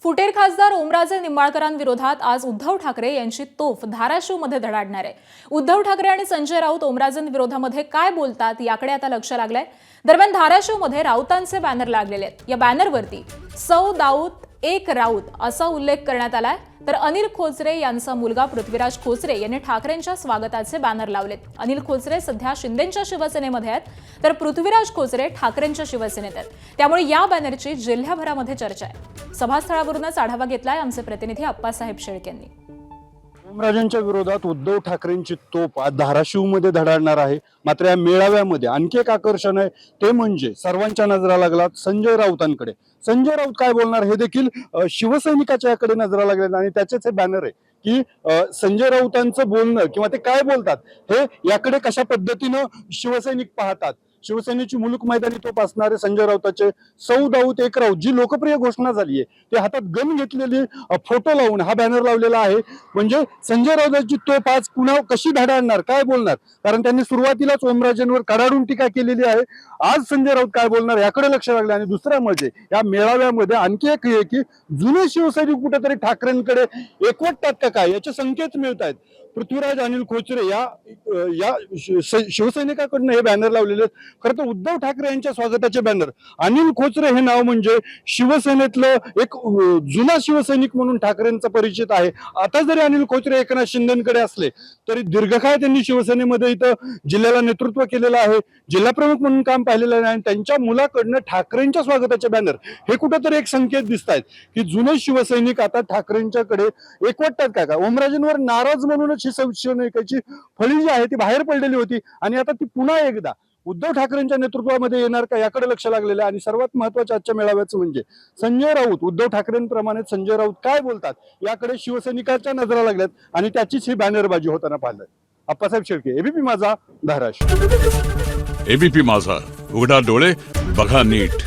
फुटेर खासदार ओमराजे निंबाळकरांविरोधात आज उद्धव ठाकरे यांची तोफ धाराशिवमध्ये धडाडणार आहे। उद्धव ठाकरे आणि संजय राऊत ओमराजेंविरोधामध्ये काय बोलतात याकडे आता लक्ष लागलंय। दरम्यान धाराशिवमध्ये राऊतांचे बॅनर लागलेले आहेत। या बॅनरवरती सौ दाऊद एक राऊत असा उल्लेख करण्यात आलाय। तर अनिल खोचरे यांचा मुलगा पृथ्वीराज खोचरे यांनी ठाकरेंच्या स्वागताचे बॅनर लावलेत। अनिल खोचरे सध्या शिंदेंच्या शिवसेनेमध्ये आहेत, तर पृथ्वीराज खोचरे ठाकरेंच्या शिवसेनेत आहेत। त्यामुळे या बॅनरची जिल्ह्याभरामध्ये चर्चा आहे। सभास्थळावरूनच आढावा घेतलाय आमचे प्रतिनिधी अप्पासाहेब शेळके यांनी। ओमराजेंच्या विरोधात उद्धव ठाकरेंची तोफ आज धाराशिवमध्ये धडाडणार आहे। मात्र या मेळाव्यामध्ये आणखी एक आकर्षण आहे, ते म्हणजे सर्वांच्या नजरा लागलात संजय राऊतांकडे। संजय राऊत काय बोलणार हे देखील शिवसैनिकाच्या याकडे नजरा लागलेत आणि त्याचेच हे बॅनर आहे की संजय राऊतांचं बोलणं किंवा ते काय बोलतात हे याकडे कशा पद्धतीनं शिवसैनिक पाहतात। शिवसेनेची मुलूक मैदानी तोफ असणारे संजय राऊताचे सौ दाऊद एक राऊत जी लोकप्रिय घोषणा झाली आहे, ते हातात गन घेतलेली फोटो लावून हा बॅनर लावलेला आहे। म्हणजे संजय राऊतांची तोफ आज पुन्हा कशी धडाडणार, काय बोलणार, कारण त्यांनी सुरुवातीलाच ओमराजेंवर कडाडून टीका केलेली आहे। आज संजय राऊत काय बोलणार याकडे लक्ष लागले। आणि दुसरं म्हणजे या मेळाव्यामध्ये आणखी एक हे की जुने शिवसैनिक कुठेतरी ठाकरेंकडे एकवटतात का काय याचे संकेत मिळत आहेत। पृथ्वीराज अनिल खोचरे या शिवसैनिकाकडून हे बॅनर लावलेले आहेत। खरं तर उद्धव ठाकरे यांच्या स्वागताचे बॅनर, अनिल खोचरे हे नाव म्हणजे शिवसेनेतलं एक जुना शिवसैनिक म्हणून ठाकरेंचा परिचित आहे। आता जरी अनिल खोचरे एकनाथ शिंदेकडे असले तरी दीर्घकाळ त्यांनी शिवसेनेमध्ये इथं जिल्ह्याला नेतृत्व केलेलं आहे, जिल्हा प्रमुख म्हणून काम पाहिलेलं आहे। आणि त्यांच्या मुलाकडनं ठाकरेंच्या स्वागताचे बॅनर हे कुठेतरी एक संकेत दिसत आहेत की जुने शिवसैनिक आता ठाकरेंच्याकडे एकवटतात का। ओमराजेंवर नाराज म्हणूनच ही शिवसैनिकाची फळी जी आहे ती बाहेर पडलेली होती आणि आता ती पुन्हा एकदा उद्धव ठाकरेंच्या नेतृत्वामध्ये येणार का याकडे लक्ष लागलेलं आहे। आणि सर्वात महत्त्वाच्या आजच्या मेळाव्याचं म्हणजे संजय राऊत, उद्धव ठाकरेंप्रमाणे संजय राऊत काय बोलतात याकडे शिवसैनिकाच्या नजरा लागल्यात आणि त्याचीच ही बॅनरबाजी होताना पाहिलं। अप्पासाहेब शेळके, एबीपी माझा, धाराशिव। एबीपी माझा, उघडा डोळे बघा नीट।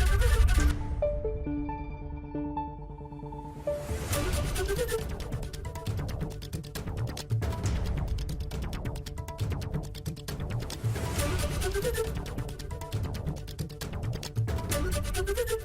Thank you.